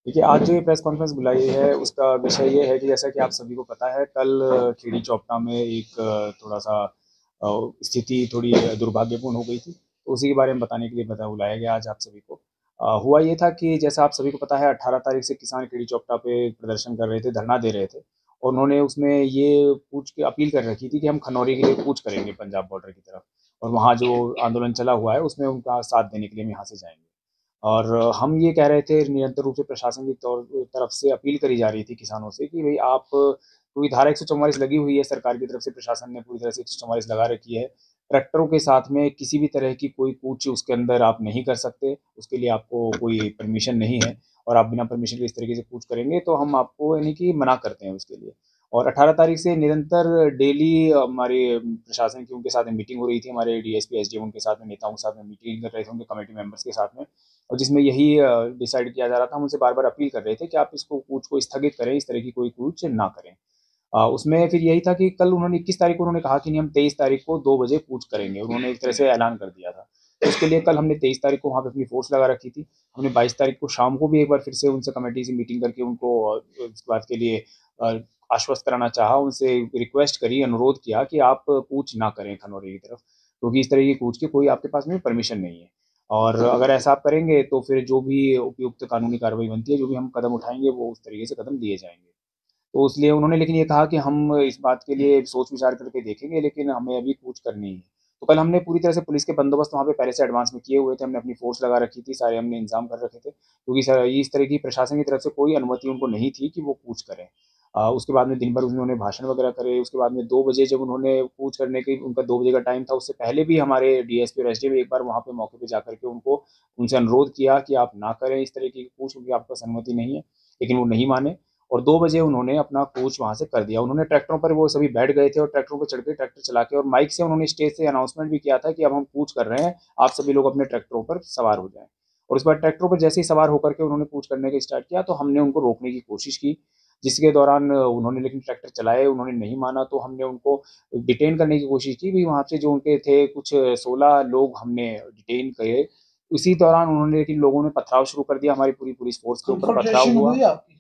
देखिए, आज जो ये प्रेस कॉन्फ्रेंस बुलाई है, उसका विषय ये है कि जैसा कि आप सभी को पता है, कल खीरी चौपटा में एक थोड़ा-सा स्थिति थोड़ी दुर्भाग्यपूर्ण हो गई थी। तो उसी के बारे में बताने के लिए बुलाया गया आज आप सभी को। हुआ ये था कि जैसा आप सभी को पता है, 18 तारीख से किसान खीरी चौपटा पे प्रदर्शन कर रहे थे, धरना दे रहे थे और उन्होंने उसमें ये पूछ के अपील कर रखी थी कि हम खनौरी के लिए कूच करेंगे पंजाब बॉर्डर की तरफ और वहाँ जो आंदोलन चला हुआ है, उसमें उनका साथ देने के लिए हम यहाँ से जाएँगे। और हम ये कह रहे थे निरंतर रूप से प्रशासन की तरफ से अपील करी जा रही थी किसानों से कि भई आप पूरी धारा 144 लगी हुई है सरकार की तरफ से, प्रशासन ने पूरी तरह से 144 लगा रखी है। ट्रैक्टरों के साथ में किसी भी तरह की कोई कूच उसके अंदर आप नहीं कर सकते, उसके लिए आपको कोई परमिशन नहीं है और आप बिना परमिशन के इस तरीके से कूच करेंगे तो हम आपको यानी कि मना करते हैं उसके लिए। और 18 तारीख से निरंतर डेली हमारे प्रशासन की उनके साथ में मीटिंग हो रही थी, हमारे डीएसपी, एसडीएम उनके साथ में, नेताओं के साथ में मीटिंग कर रहे थे, उनके कमेटी मेंबर्स के साथ में। और जिसमें यही डिसाइड किया जा रहा था, हम उनसे बार-बार अपील कर रहे थे कि आप इसको कूच को स्थगित करें, इस तरह की कोई कूच ना करें। उसमें फिर यही था कि कल उन्होंने 21 तारीख को उन्होंने कहा कि नहीं, हम 23 तारीख को 2 बजे कूच करेंगे। उन्होंने एक तरह से ऐलान कर दिया था। तो उसके लिए कल हमने 23 तारीख को वहाँ पे अपनी फ़ोर्स लगा रखी थी। हमने 22 तारीख को शाम को भी एक बार फिर से उनसे कमेटी से मीटिंग करके उनको इस बात के लिए अ, आश्वस्त कराना चाहा, उनसे रिक्वेस्ट करी, अनुरोध किया कि आप कूच ना करें खनौरी की तरफ, क्योंकि इस तरह की कूच की कोई आपके पास में परमिशन नहीं है। और अगर ऐसा आप करेंगे तो फिर जो भी उपयुक्त कानूनी कार्रवाई बनती है, जो भी हम कदम उठाएँगे, वो उस तरीके से कदम लिए जाएँगे। तो इसलिए उन्होंने लेकिन ये कहा कि हम इस बात के लिए सोच-विचार करके देखेंगे, लेकिन हमें अभी कूच करनी है। तो कल हमने पूरी तरह से पुलिस के बंदोबस्त वहाँ पे पहले से एडवांस में किए हुए थे, हमने अपनी फ़ोर्स लगा रखी थी, सारे हमने इंतज़ाम कर रखे थे, क्योंकि इस तरह की प्रशासन की तरफ से कोई अनुमति उनको नहीं थी कि वो कूच करें। उसके बाद में दिन भर उन्होंने भाषण वगैरह करे, उसके बाद में 2 बजे जब उन्होंने कूच करने की उनका 2 बजे का टाइम था, उससे पहले भी हमारे डीएसपी और एसडीएम एक बार वहाँ पे मौके पे जाकर के उनसे अनुरोध किया कि आप ना करें इस तरीके की कूच, क्योंकि आपके पास अनुमति नहीं है, लेकिन वो नहीं माने। और 2 बजे उन्होंने अपना कूच वहाँ से कर दिया। उन्होंने ट्रैक्टरों पर वो सभी बैठ गए थे और ट्रैक्टरों पे चढ़ के ट्रैक्टर चला के और माइक से उन्होंने स्टेज से अनाउंसमेंट भी किया था कि अब हम कूच कर रहे हैं, आप सभी लोग अपने ट्रैक्टरों पर सवार हो जाएँ। और उसके बाद ट्रैक्टरों पर जैसे ही सवार होकर के उन्होंने कूच करने का स्टार्ट किया, तो हमने उनको रोकने की कोशिश की, जिसके दौरान उन्होंने लेकिन ट्रैक्टर चलाए, उन्होंने नहीं माना, तो हमने उनको डिटेन करने की कोशिश की भी, वहाँ से जो उनके थे कुछ 16 लोग हमने डिटेन किए। उसी दौरान उन्होंने लेकिन लोगों ने पथराव शुरू कर दिया, हमारी पूरी पुलिस फ़ोर्स के ऊपर पथराव कन्फronटेशन हुआ। हुई आपकी?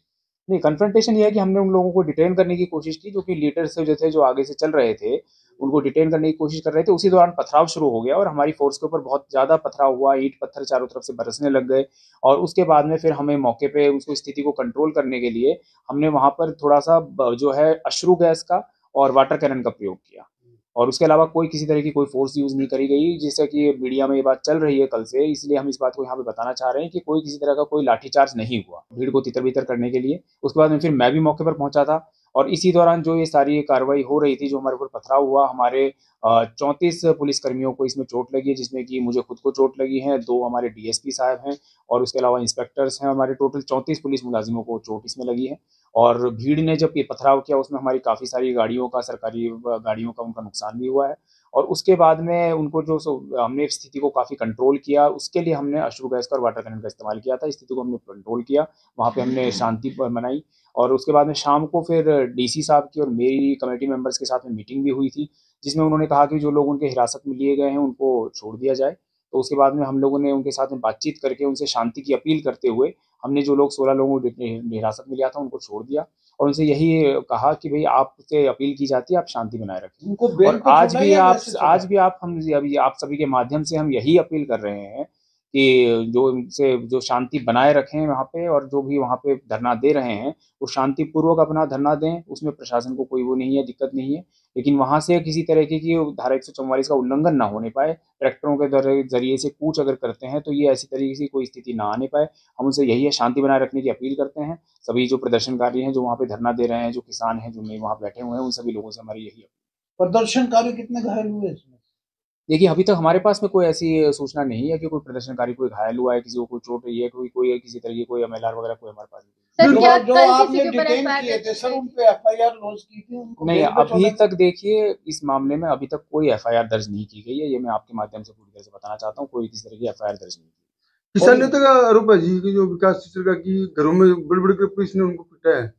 नहीं, कन्फ्रंटेशन ये है कि हमने उन लोगों को डिटेन करने की कोशिश की, जो कि लीडर्स जो थे, जो आगे से चल रहे थे, उनको डिटेन करने की कोशिश कर रहे थे। उसी दौरान पथराव शुरू हो गया और हमारी फ़ोर्स के ऊपर बहुत ज़्यादा पथराव हुआ, ईंट-पत्थर चारों तरफ से बरसने लग गए और उसके बाद में फिर हमें मौके पे उसको स्थिति को कंट्रोल करने के लिए हमने वहाँ पर थोड़ा-सा जो है अश्रु गैस का और वाटर कैनन का प्रयोग किया। और उसके अलावा कोई किसी तरह की कोई फ़ोर्स यूज़ नहीं करी गई, जैसा कि मीडिया में ये बात चल रही है कल से, इसलिए हम इस बात को यहाँ पे बताना चाह रहे हैं कि कोई किसी तरह का कोई लाठीचार्ज नहीं हुआ, भीड़ को तितर-बितर करने के लिए। उसके बाद में फिर मैं भी मौके पर पहुँचा था और इसी दौरान जो ये सारी कार्रवाई हो रही थी, जो हमारे ऊपर पथराव हुआ, हमारे 34 पुलिसकर्मियों को इसमें चोट लगी है, जिसमें कि मुझे खुद को चोट लगी है, 2 हमारे डीएसपी साहब हैं और उसके अलावा इंस्पेक्टर्स हैं, हमारे टोटल 34 पुलिस मुलाज़िमों को चोट इसमें लगी है। और भीड़ ने जब ये पथराव किया, उसमें हमारी काफ़ी सारी गाड़ियों का, सरकारी गाड़ियों का उनका नुकसान भी हुआ है। और उसके बाद में उनको जो हमने स्थिति को काफ़ी कंट्रोल किया, उसके लिए हमने अश्रु गैस का और वाटर कैनन का इस्तेमाल किया था। स्थिति को हमने कंट्रोल किया, वहाँ पे हमने शांति मनाई और उसके बाद में शाम को फिर डीसी साहब की और मेरी कमेटी मेंबर्स के साथ में मीटिंग भी हुई थी, जिसमें उन्होंने कहा कि जो लोग उनके हिरासत में लिए गए हैं, उनको छोड़ दिया जाए। तो उसके बाद में हम लोगों ने उनके साथ में बातचीत करके उनसे शांति की अपील करते हुए, हमने जो लोग 16 लोगों को हिरासत में लिया था, उनको छोड़ दिया और उनसे यही कहा कि भई आपसे अपील की जाती है, आप शांति बनाए रखें। उनको बेल और पे छोड़ा या वैसे छोड़ा? आज भी आप हम अभी आप सभी के माध्यम से हम यही अपील कर रहे हैं कि जो इनसे जो शांति बनाए रखें वहाँ पे और जो भी वहाँ पे धरना दे रहे हैं, वो शांतिपूर्वक अपना धरना दें, उसमें प्रशासन को कोई वो नहीं है, दिक्कत नहीं है। लेकिन वहाँ से किसी तरीके की धारा 144 का उल्लंघन ना होने पाए, ट्रैक्टरों के ज़रिए से कूच अगर करते हैं, तो ये ऐसी तरीके की कोई स्थिति ना आने पाए। हम उनसे यही है, शांति बनाए रखने की अपील करते हैं। सभी जो प्रदर्शनकारी हैं, जो वहाँ पे धरना दे रहे हैं, जो किसान हैं, जो नहीं वहाँ बैठे हुए हैं, उन सभी लोगों से हमारी यही अपील। प्रदर्शनकारी कितने घायल हुए इसमें? देखिए, अभी तक हमारे पास में कोई ऐसी सूचना नहीं है कि कोई प्रदर्शनकारी कोई घायल हुआ है, किसी को कोई चोट आई है, कोई किसी तरह की कोई एमएलआर वगैरह कोई हमारे पास सर नहीं जो है। क्या जो कल किसी आपने के ऊपर डिटेन एफआईआर किए दर्ज थे की सर, गई उन थी? पे एफआईआर लॉन्च की थी, उनको नहीं, बेल पे अभी छोड़ा गया? तक देखिए इस मामले में अभी तक कोई एफआईआर दर्ज नहीं की गई है, ये मैं आपके माध्यम से पूरी तरह से बताना चाहता हूँ, कोई किसी तरह की एफआईआर दर्ज नहीं की। और किसान नेता का आरोप है जी कि जो विकास चित्र का कि घरों में बड़े-बड़े के पुलिस ने उनको पीटा है।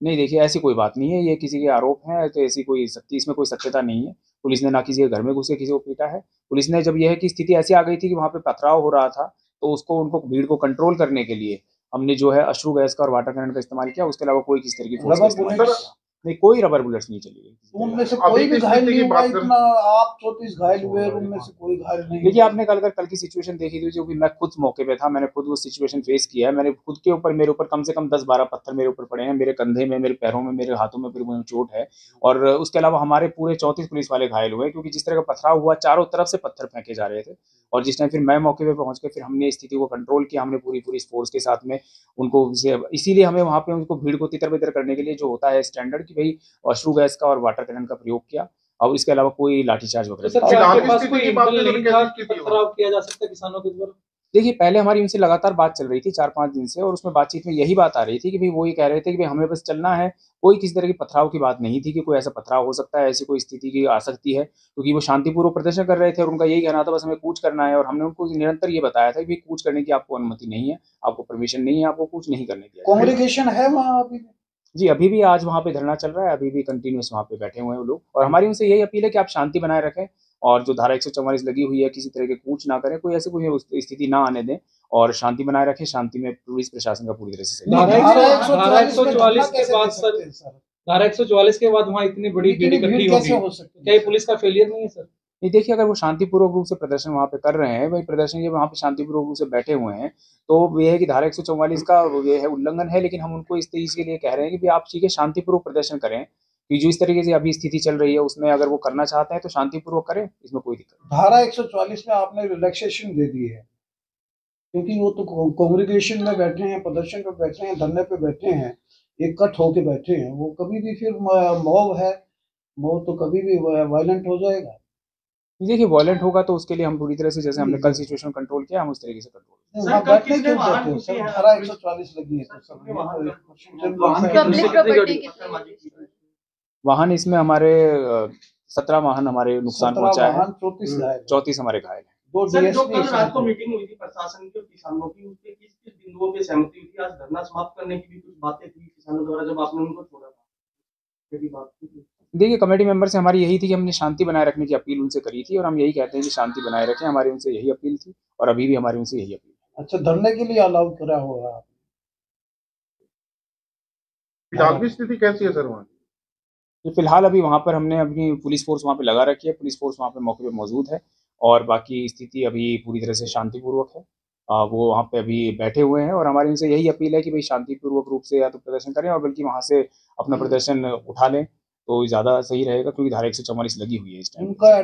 नहीं, देखिए ऐसी कोई बात नहीं है, ये किसी के आरोप हैं, तो ऐसी कोई सत्य इसमें कोई सत्यता नहीं है। पुलिस ने ना किसी के घर में घुस के किसी को पीटा है। पुलिस ने जब ये है कि स्थिति ऐसी आ गई थी कि वहाँ पे पथराव हो रहा था, तो उसको उनको भीड़ को कंट्रोल करने के लिए हमने जो है अश्रु गैस का और वाटर कैनन का इस्तेमाल किया, उसके अलावा कोई किसी तरह की फोर्स का रबर इस्तेमाल नहीं बुलेट्स? किया। नहीं, कोई रबर बुलेट्स नहीं चली गई। उनमें से अभी कोई भी किस घायल स्थिति नहीं की हुआ? बात कर- इतना आप 34 घायल हुए और उनमें से कोई घायल नहीं देखिए, हुआ? आपने कल की सिचुएशन देखी थी, जो कि मैं खुद मौके पे था, मैंने खुद वो सिचुएशन फेस किया है। मैंने खुद के ऊपर, मेरे ऊपर कम से कम 10-12 पत्थर मेरे ऊपर पड़े हैं, मेरे कंधे में, मेरे पैरों में, मेरे हाथों में पूरी चोट है। और उसके अलावा हमारे पूरे 34 पुलिस वाले घायल हुए, क्योंकि जिस तरह का पथराव हुआ, चारों तरफ से पत्थर फेंके जा रहे थे। और जिस टाइम फिर मैं मौके पे पहुंच के फिर हमने स्थिति को कंट्रोल किया, हमने पूरी फोर्स के साथ में उनको, इसीलिए हमें वहां पे उनको भीड़ को तितर बितर करने के लिए जो होता है स्टैंडर्ड, कि भाई अश्रु गैस का और वाटर कैनन का प्रयोग किया, और इसके अलावा कोई लाठीचार्ज तो वगैरह सर, नहीं। क्या फिलहाल आपके पास स्थिति कोई की बात इंटेल करें तो नहीं कैसी था कि स्थिति हो? पथराव किया जा सकता है किसानों के द्वारा? देखिए, पहले हमारी उनसे लगातार बात चल रही थी 4-5 दिन से, और उसमें बातचीत में यही बात आ रही थी कि भाई वो ये कह रहे थे कि भाई हमें बस चलना है, कोई किसी तरह की पथराव की बात नहीं थी कि कोई ऐसा पथराव हो सकता है, ऐसी कोई स्थिति की आ सकती है, क्योंकि वो शांतिपूर्वक प्रदर्शन कर रहे थे और उनका यही कहना था बस हमें कूच करना है। और हमने उनको निरंतर ये बताया था कि भाई कूच करने की आपको अनुमति नहीं है, आपको परमिशन नहीं है, आपको कूच नहीं करने दिया जाएगा। कांग्रेगेशन है वहाँ अभी भी? जी, अभी भी आज वहाँ पे धरना चल रहा है, अभी भी कंटिन्यूअस वहाँ पे बैठे हुए हैं वो लोग, और हमारी उनसे यही अपील है कि आप शांति बनाए रखें, और जो धारा 144 लगी हुई है, किसी तरह के कूच ना करें, कोई ऐसी कोई स्थिति ना आने दें, और शांति बनाए रखें। शांति में पुलिस प्रशासन का पूरी तरह से सहयोग। धारा 144 के बाद सर धारा 144 के बाद वहाँ इतनी बड़ी भीड़ इतनी इकट्ठी भीड़ कैसे होगी, हो सकती क्या ये पुलिस का फेलियर नहीं है सर? नहीं, देखिए, अगर वो शांतिपूर्वक रूप से प्रदर्शन वहाँ पे कर रहे हैं, भाई प्रदर्शन ये वहाँ पे शांतिपूर्वक रूप से बैठे हुए हैं, तो ये है कि धारा 144 का ये है उल्लंघन है, लेकिन हम उनको इस चीज़ के लिए कह रहे हैं कि भाई आप ठीक है शांतिपूर्वक प्रदर्शन करें, कि जो इस तरीके से अभी स्थिति चल रही है उसमें अगर वो करना चाहते हैं तो शांतिपूर्वक करें, इसमें कोई दिक्कत नहीं। धारा 144 में आपने रिलैक्सेशन दे दी है, क्योंकि वो तो कांग्रेगेशन में बैठे हैं, प्रदर्शन पे बैठे हैं, धरने पे बैठे हैं, इकट्ठ होके बैठे हैं, वो कभी भी फिर मॉब है, मॉब तो कभी भी वायलेंट हो जाएगा। देखिए, वॉयलेंट होगा तो उसके लिए हम पूरी तरह से, जैसे हमने कल सिचुएशन कंट्रोल किया, हम उस तरीके से कंट्रोल। वहाँ बैठने क्यों देते हो सर? धारा 144 लगी है तो सब पब्लिक प्रॉपर्टी वाहन इसमें हमारे 17 वाहन हमारे नुकसान पहुंचा है, 34 हमारे घायल हैं। दो सर, जो डीएसपी कल रात को मीटिंग हुई थी प्रशासन की और किसानों की, उसके किस किस बिंदुओं पे सहमति हुई थी? आज धरना समाप्त करने की भी कुछ बातें थी किसानों द्वारा जब आपने उनको छोड़ा था, यही बात थी? देखिए, कमेटी मेंबर से हमारी यही थी कि हमने शांति बनाए रखने की अपील उनसे करी थी, और हम यही कहते हैं कि शांति बनाए रखें, हमारी उनसे यही अपील थी, और अभी भी हमारी उनसे यही अपील है। अच्छा, धरने के लिए अलाउ करा हुआ है? फिलहाल की स्थिति कैसी है सर वहाँ? ये फिलहाल अभी वहाँ पर हमने अपनी पुलिस फोर्स वहाँ पे लगा रखी है, पुलिस फोर्स वहाँ पे मौके पे मौजूद है, और बाकी स्थिति अभी पूरी तरह से शांतिपूर्वक है। वो वहाँ पे अभी बैठे हुए हैं, और हमारी उनसे यही अपील है कि भाई शांतिपूर्वक रूप से या तो प्रदर्शन करें, और बल्कि वहाँ से अपना प्रदर्शन उठा लें तो ज़्यादा सही रहेगा, क्योंकि धारा 144 लगी हुई है इस टाइम। उनका